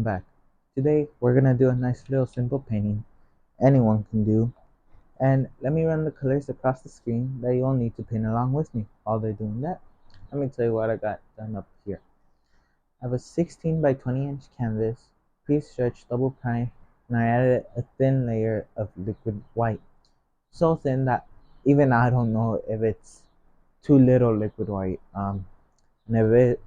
welcome back. Today we're gonna do a nice little simple painting anyone can do. And let me run the colors across the screen that you'll need to paint along with me. While they're doing that, let me tell you what I got done up here. I have a 16 by 20 inch canvas, pre-stretched double prime, and I added a thin layer of liquid white. So thin that even I don't know if it's too little liquid white. And if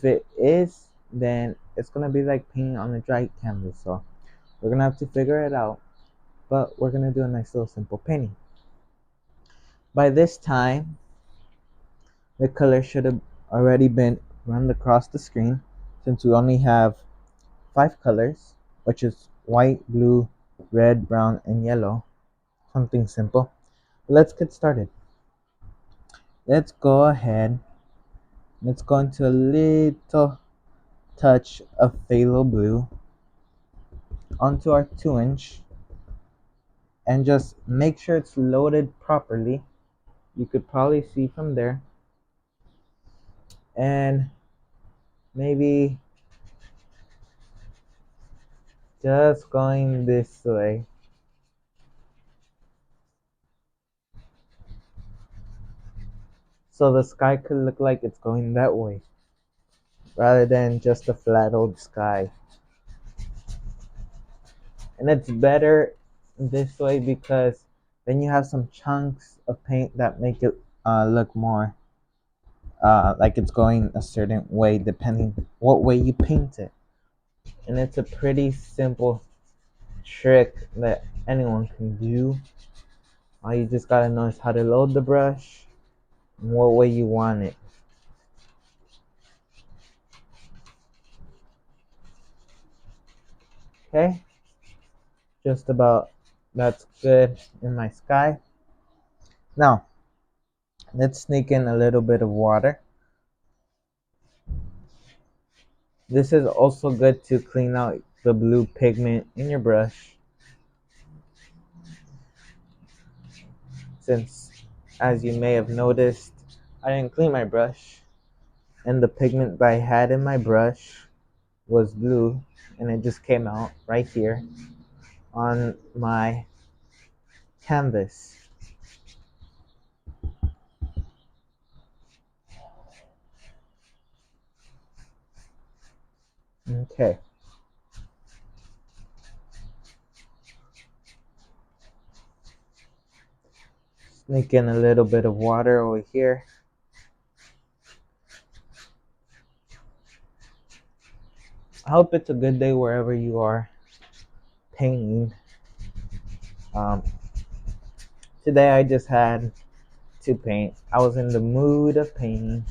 it is, then it's gonna be like painting on a dry canvas. So we're gonna have to figure it out. But we're gonna do a nice little simple painting. By this time, the color should have already been run across the screen, since we only have 5 colors, which is white, blue, red, brown, and yellow. Something simple. Let's get started. Let's go ahead. Let's go into a little touch of phthalo blue onto our 2 inch, and just make sure it's loaded properly. You could probably see from there. And maybe just going this way. So the sky could look like it's going that way, rather than just a flat old sky. And it's better this way because then you have some chunks of paint that make it look more like it's going a certain way depending what way you paint it. And it's a pretty simple trick that anyone can do. All you just gotta know is how to load the brush and what way you want it. Okay, just about that's good in my sky. Now let's sneak in a little bit of water. This is also good to clean out the blue pigment in your brush, since as you may have noticed, I didn't clean my brush and the pigment that I had in my brush was blue, and it just came out right here on my canvas. Okay. Sneak in a little bit of water over here. I hope it's a good day wherever you are painting. Today I just had to paint. I was in the mood of painting.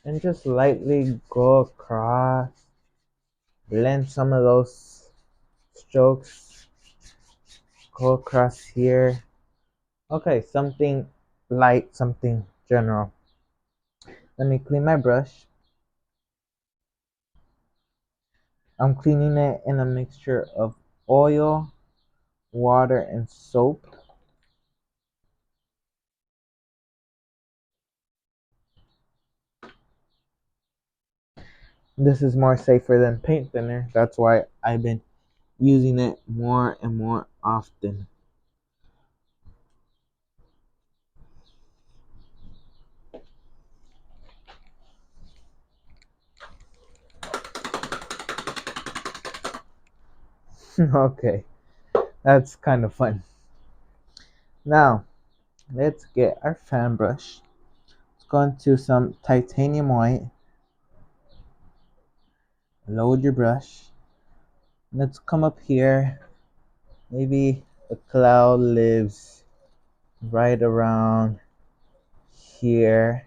And just lightly go across, blend some of those strokes, go across here. Okay, something light, something general. Let me clean my brush. I'm cleaning it in a mixture of oil, water, and soap. This is more safer than paint thinner. That's why I've been using it more and more often. Okay, that's kind of fun. Now, let's get our fan brush. Let's go into some titanium white. Load your brush. Let's come up here. Maybe a cloud lives right around here.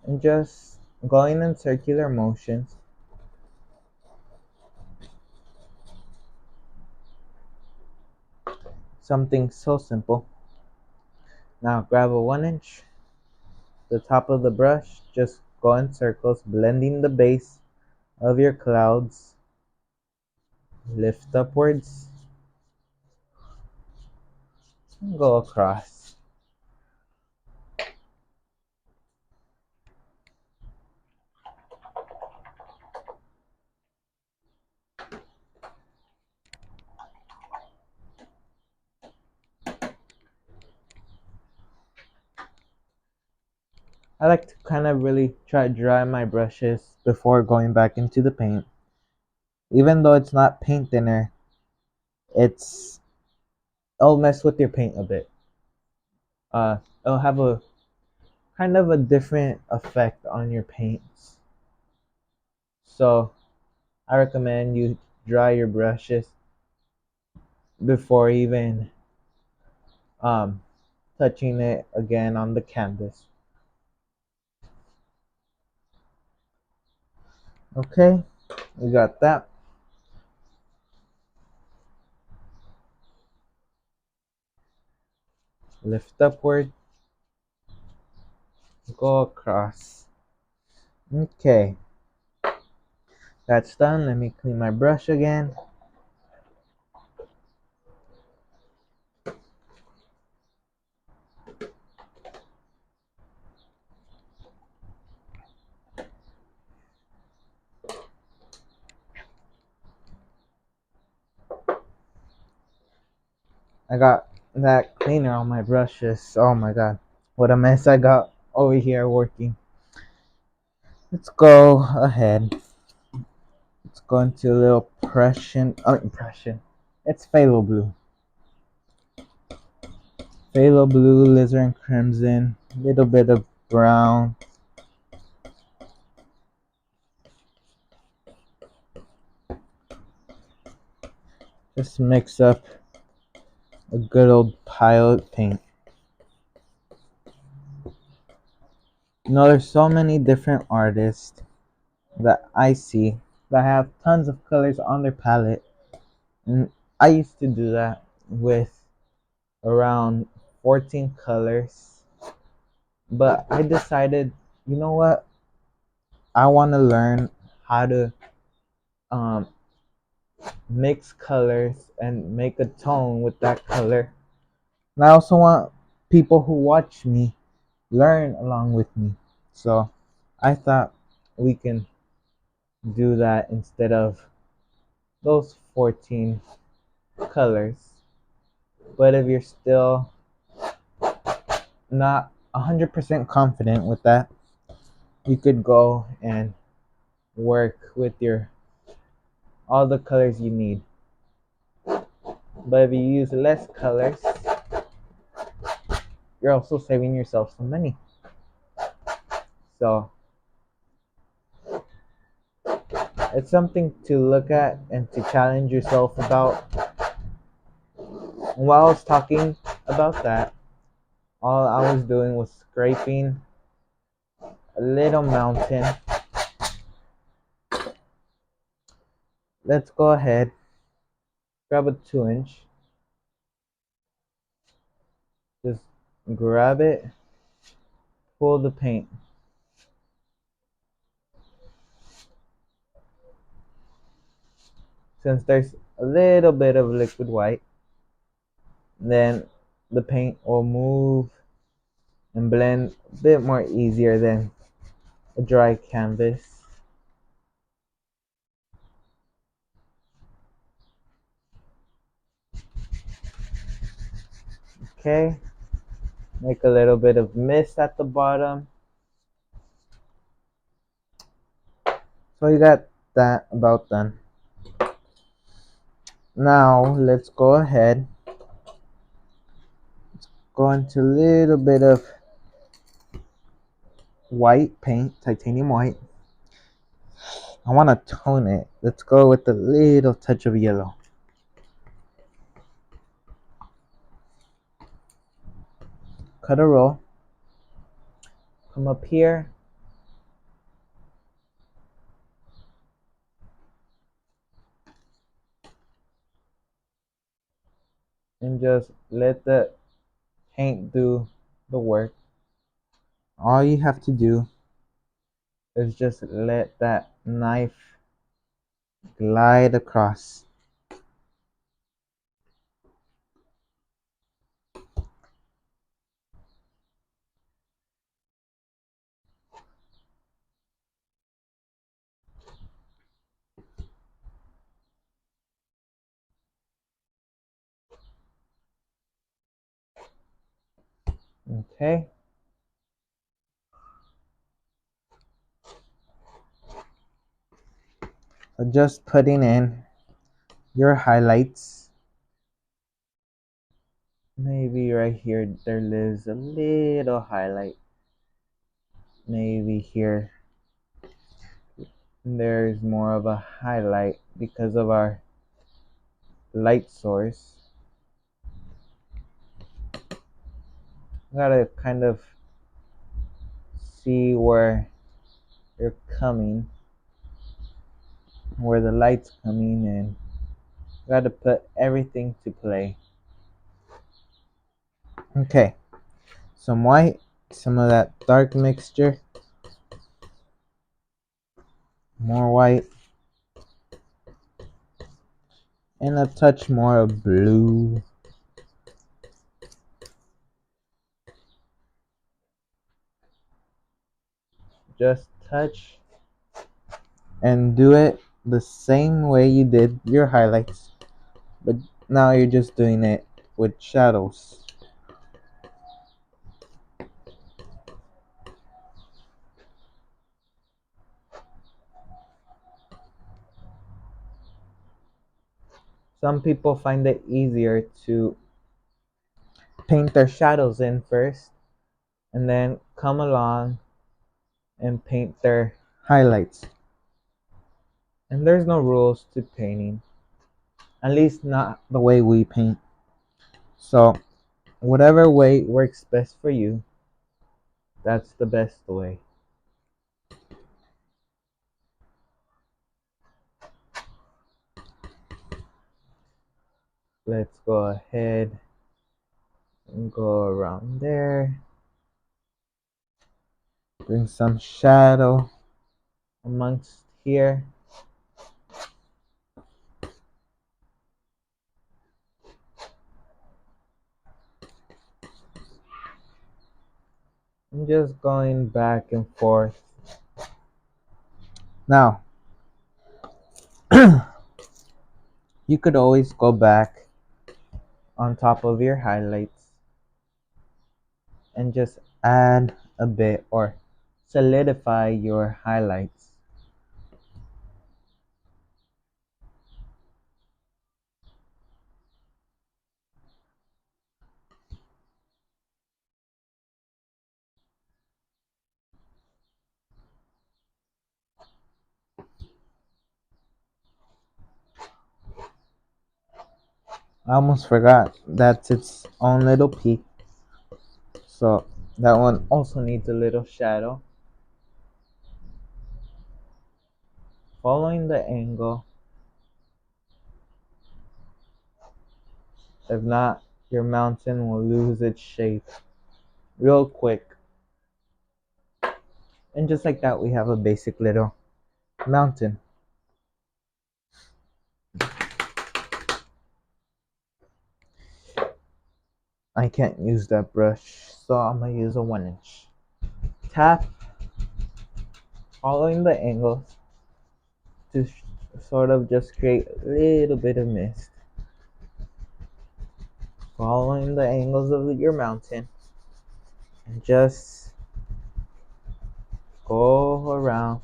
And just going in circular motions. Something so simple. Now grab a 1 inch, the top of the brush, just go in circles, blending the base of your clouds. lift upwards, and go across. I like to kind of really try to dry my brushes before going back into the paint. Even though it's not paint thinner, it'll mess with your paint a bit. It'll have a kind of a different effect on your paints. So I recommend you dry your brushes before even um, touching it again on the canvas. Okay, we got that. Lift upward, go across. Okay, that's done. Let me clean my brush again. I got that cleaner on my brushes. Oh my god, what a mess I got over here working. Let's go ahead. Let's go into a little impression. It's phthalo blue. Phthalo blue, alizarin crimson, little bit of brown. Just mix up a good old pile of paint. You know, there's so many different artists that I see that have tons of colors on their palette, and I used to do that with around 14 colors, but I decided, you know what, I want to learn how to um, mix colors and make a tone with that color. And I also want people who watch me learn along with me. So I thought we can do that instead of those 14 colors. But if you're still not 100% confident with that, you could go and work with your all the colors you need. But if you use less colors, you're also saving yourself some money. So it's something to look at and to challenge yourself about. And while I was talking about that, all I was doing was scraping a little mountain. Let's go ahead, grab a 2-inch, just grab it, pull the paint. Since there's a little bit of liquid white, then the paint will move and blend a bit more easier than a dry canvas. Okay, make a little bit of mist at the bottom. So you got that about done. Now let's go ahead, go into a little bit of white paint, titanium white. I want to tone it. Let's go with a little touch of yellow. Cut a roll. Come up here. And just let the paint do the work. All you have to do is just let that knife glide across. Okay. So just putting in your highlights. Maybe right here there lives a little highlight. Maybe here there's more of a highlight because of our light source. Gotta kind of see where you're coming, where the light's coming in. Gotta put everything to play. Okay, some white, some of that dark mixture, more white, and a touch more of blue. Just touch and do it the same way you did your highlights, but now you're just doing it with shadows. Some people find it easier to paint their shadows in first and then come along and paint their highlights. And there's no rules to painting, at least not the way we paint. So whatever way works best for you, that's the best way. Let's go ahead and go around there. Bring some shadow amongst here. I'm just going back and forth. Now, you could always go back on top of your highlights and just add a bit or solidify your highlights. I almost forgot that's its own little peak. So that one also needs a little shadow. Following the angle. If not, your mountain will lose its shape real quick. And just like that, we have a basic little mountain. I can't use that brush, so I'm gonna use a 1-inch. Tap, following the angles to sort of just create a little bit of mist. Following the angles of your mountain and just go around.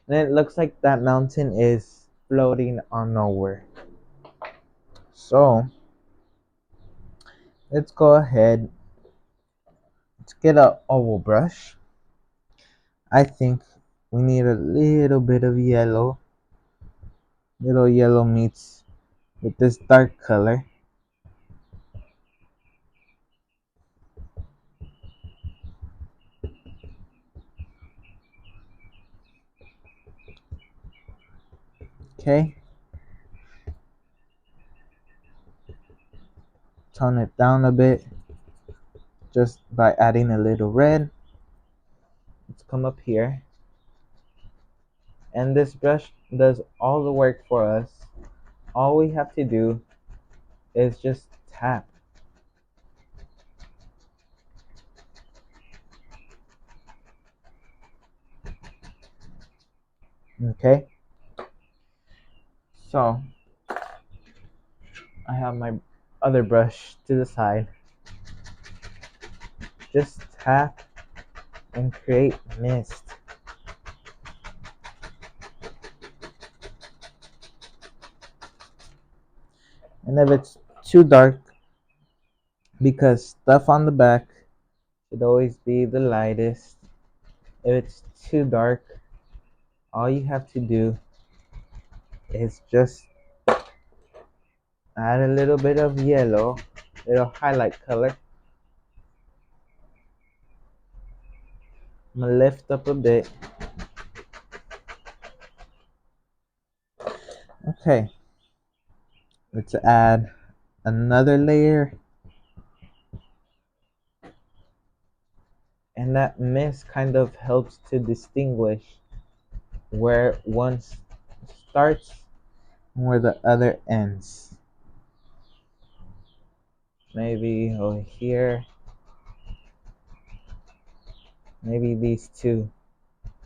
And it looks like that mountain is floating on nowhere. So let's go ahead. Let's get an oval brush. I think we need a little bit of yellow. Little yellow meets with this dark color. Okay. Tone it down a bit just by adding a little red. Let's come up here. And this brush does all the work for us. All we have to do is just tap. Okay. So I have my other brush to the side. just tap and create mist. And if it's too dark, because stuff on the back should always be the lightest, if it's too dark, all you have to do is just add a little bit of yellow, little highlight color. I'm gonna lift up a bit. Okay, let's add another layer. And that mist kind of helps to distinguish where one starts and where the other ends. Maybe over here. Maybe these two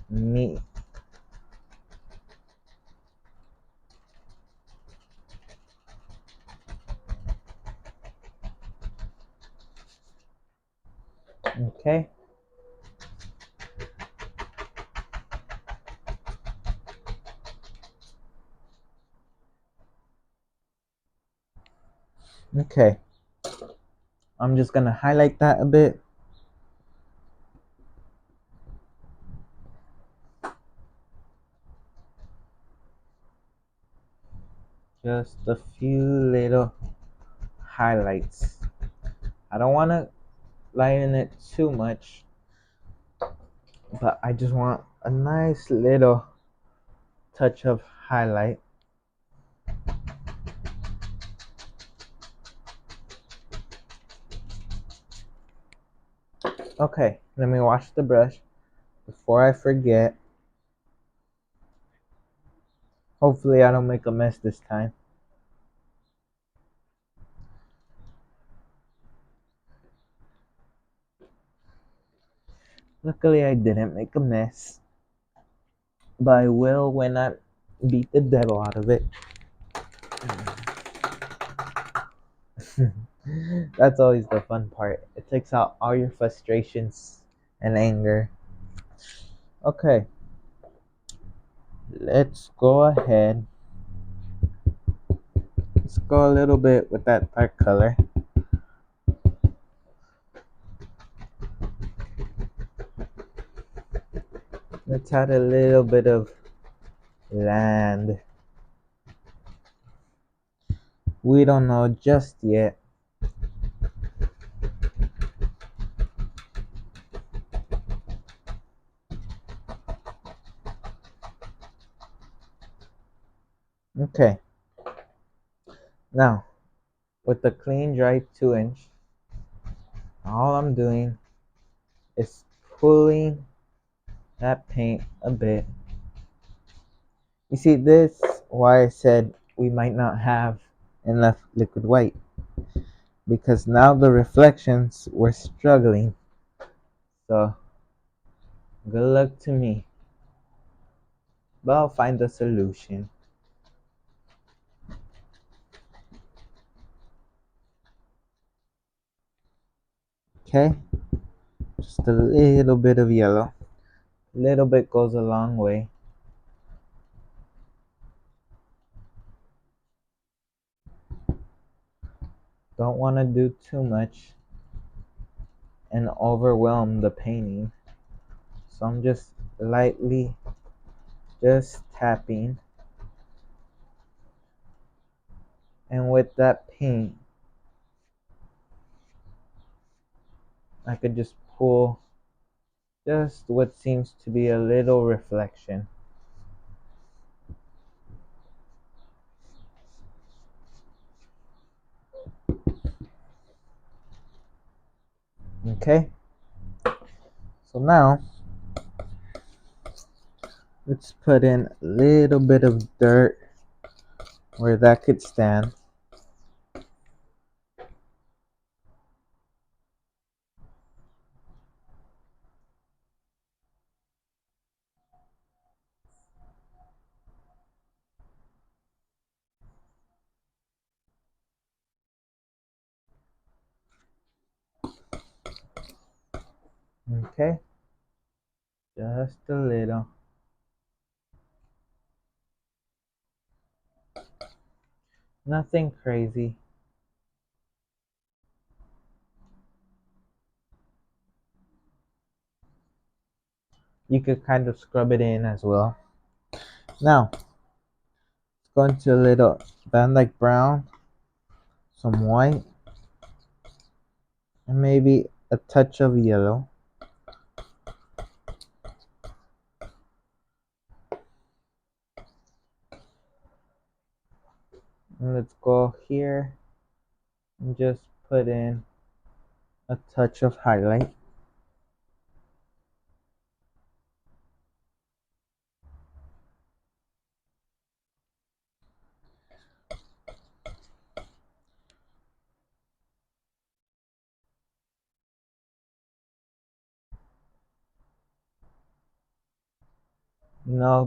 meet. Okay. Okay. I'm just gonna highlight that a bit. Just a few little highlights. I don't want to lighten it too much, but I just want a nice little touch of highlight. Okay, let me wash the brush before I forget. Hopefully I don't make a mess this time. Luckily I didn't make a mess, but I will when I beat the devil out of it. That's always the fun part. It takes out all your frustrations and anger. Okay, let's go ahead. Let's go a little bit with that dark color. Let's add a little bit of land. We don't know just yet. Okay. Now, with the clean dry 2-inch, all I'm doing is pulling that paint a bit. You see, this why I said we might not have enough liquid white, because now the reflections were struggling. So good luck to me, but I'll find a solution. Okay, just a little bit of yellow. A little bit goes a long way. Don't want to do too much and overwhelm the painting. So I'm just lightly just tapping. And with that paint, I could just pull just what seems to be a little reflection. Okay, so now let's put in a little bit of dirt where that could stand. Okay, just a little. Nothing crazy. You could kind of scrub it in as well. Now, go into a little Van Dyke brown, some white, and maybe a touch of yellow. And let's go here and just put in a touch of highlight.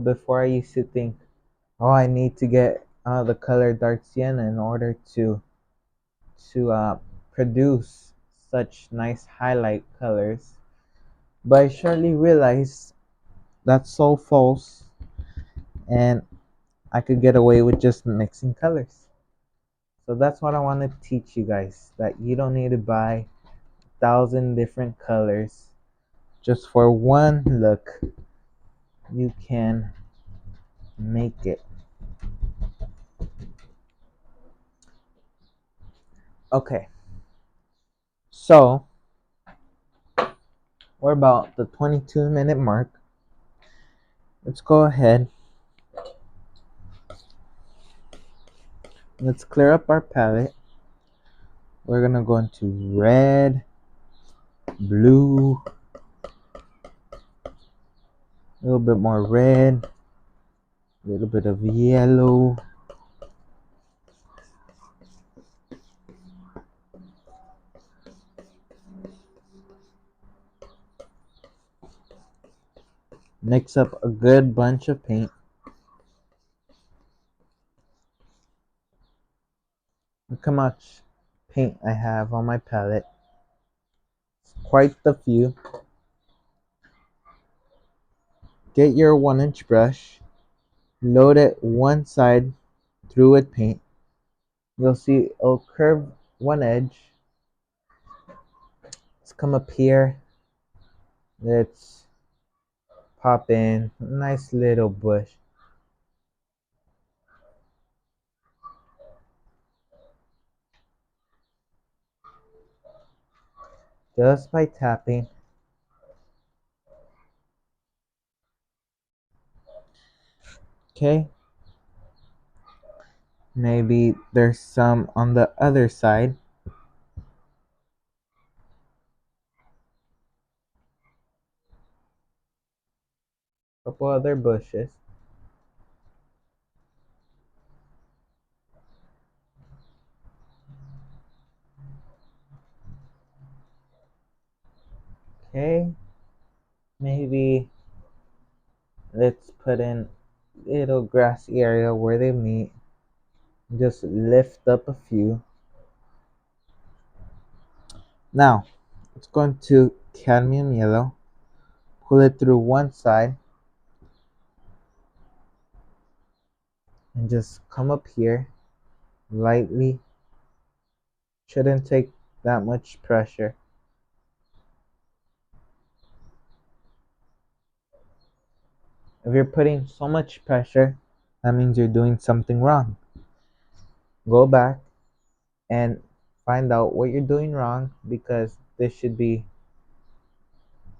Before I used to think, oh, I need to get the color dark sienna in order to produce such nice highlight colors. But I shortly realized that's so false, and I could get away with just mixing colors. So that's what I want to teach you guys, that you don't need to buy 1,000 different colors just for one look. You can make it. Okay, so we're about the 22-minute mark. Let's go ahead. Let's clear up our palette. We're gonna go into red, blue, a little bit more red, a little bit of yellow, mix up a good bunch of paint. Look how much paint I have on my palette. It's quite the few. Get your 1-inch brush, load it one side through with paint. You'll see it'll curve one edge. Let's come up here. Let's pop in a nice little bush. Just by tapping. Okay. Maybe there's some on the other side. Couple other bushes. Okay. Maybe let's put in little grassy area where they meet. Just lift up a few. Now, let's go into cadmium yellow. Pull it through one side. And just come up here lightly. Shouldn't take that much pressure. If you're putting so much pressure, that means you're doing something wrong. Go back and find out what you're doing wrong, because this should be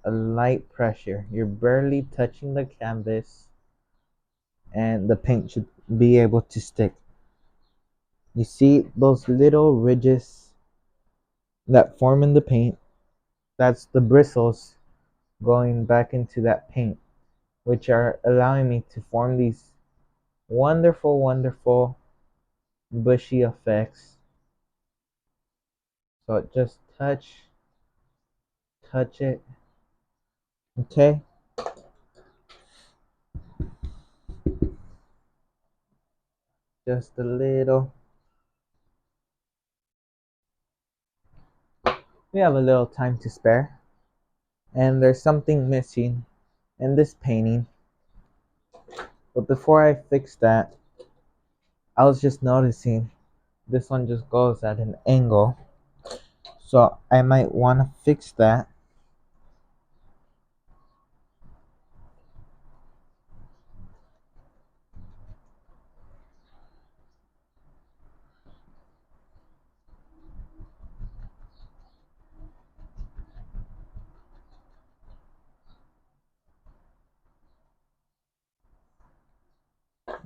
a light pressure. You're barely touching the canvas and the paint should be able to stick. You see those little ridges that form in the paint? That's the bristles going back into that paint, which are allowing me to form these wonderful, wonderful bushy effects. So just touch it. Okay. Just a little. We have a little time to spare. and there's something missing in this painting. But before I fix that, I was just noticing this one just goes at an angle, so I might want to fix that.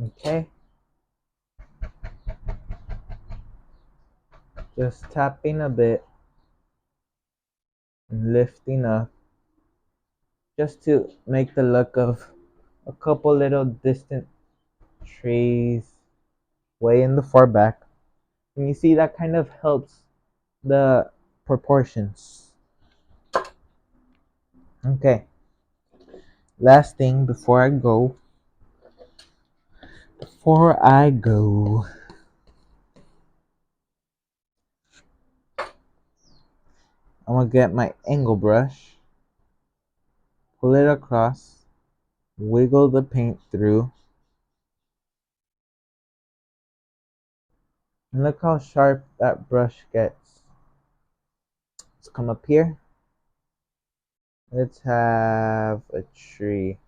Okay, just tapping a bit and lifting up just to make the look of a couple little distant trees way in the far back. And you see that kind of helps the proportions. Okay, last thing before I go, I'm gonna get my angle brush, pull it across, wiggle the paint through, and look how sharp that brush gets. Let's come up here. Let's have a tree.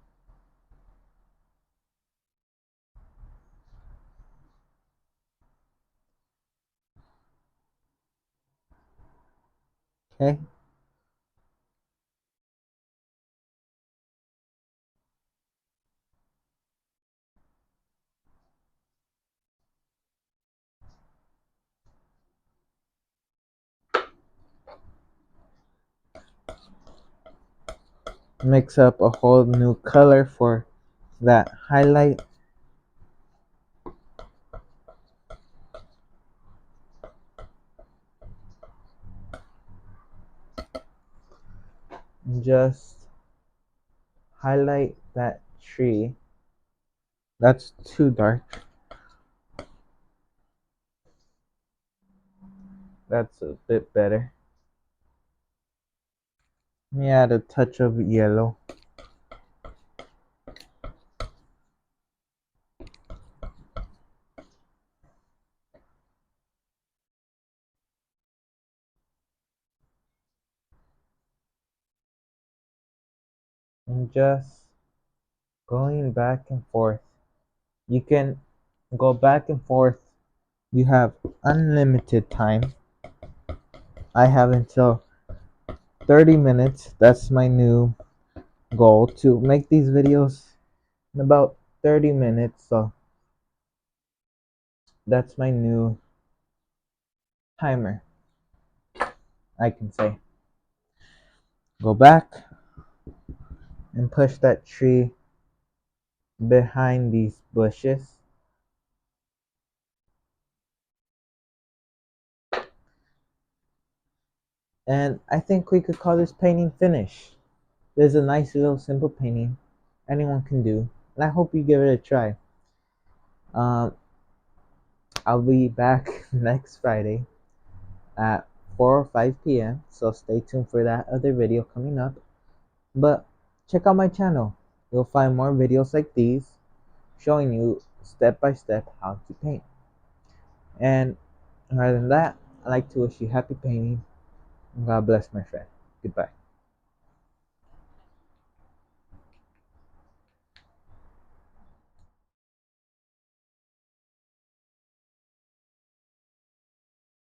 Okay. Mix up a whole new color for that highlight. And just highlight that tree. That's too dark. That's a bit better. Let me add a touch of yellow. And just going back and forth. You can go back and forth. You have unlimited time. I have until 30 minutes. That's my new goal, to make these videos in about 30 minutes. So that's my new timer, I can say. Go back and push that tree behind these bushes. And I think we could call this painting finished. There's a nice little simple painting anyone can do, and I hope you give it a try. Um, I'll be back next Friday at 4 or 5 p.m. So stay tuned for that other video coming up. But check out my channel. You'll find more videos like these showing you step by step how to paint. And other than that, I'd like to wish you happy painting. God bless, my friend. Goodbye.